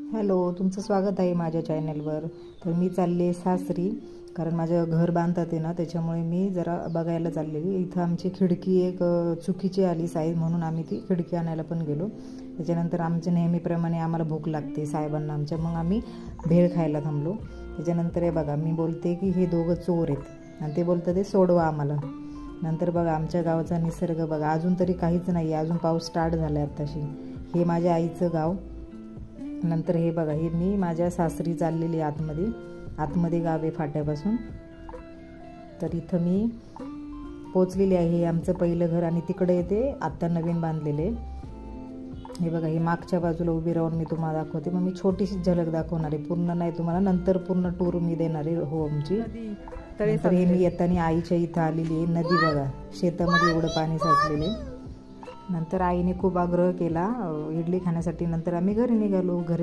Hello, तुमचं स्वागत आहे माझ्या चॅनलवर. तर मी चालले सासरी, कारण माझं घर बांधतात आहे ना, त्याच्यामुळे मी जरा बघायला चाललेली. इथं आमची खिडकी एक चुकीची आली साईज, म्हणून आम्ही ती खिडकी आणायला पण गेलो. त्याच्यानंतर आमच्या नेहमीप्रमाणे आम्हाला भूक लागते साहेबांना आमच्या, मग आम्ही भेळ खायला थांबलो. त्याच्यानंतर हे बघा, मी बोलते की हे दोघं चोर आहेत आणि ते बोलतात ते सोडवा आम्हाला. नंतर बघा आमच्या गावाचा निसर्ग बघा, अजून तरी काहीच नाही आहे, अजून पाऊस स्टार्ट झाला आहे आत्ताशी. हे माझ्या आईचं गाव. नंतर हे बघा, हे मी माझ्या सासरी चाललेली आतमध्ये गाव आहे फाट्यापासून. तर इथं मी पोचलेली आहे. हे आमचं पहिलं घर आणि तिकडे येते आत्ता नवीन बांधलेले. हे बघा, हे मागच्या बाजूला उभी राहून मी तुम्हाला दाखवते. मग मी छोटीशी झलक दाखवणार आहे, पूर्ण नाही तुम्हाला, नंतर पूर्ण टूर मी देणार आहे होमची. नंतर हे मी येताना आईच्या इथं आलेली आहे. नदी बघा, शेतामध्ये एवढं पाणी साचलेलं आहे. नंतर आईने खूप आग्रह केला इडली खाण्यासाठी. नंतर आम्ही घरी निघालो. घरी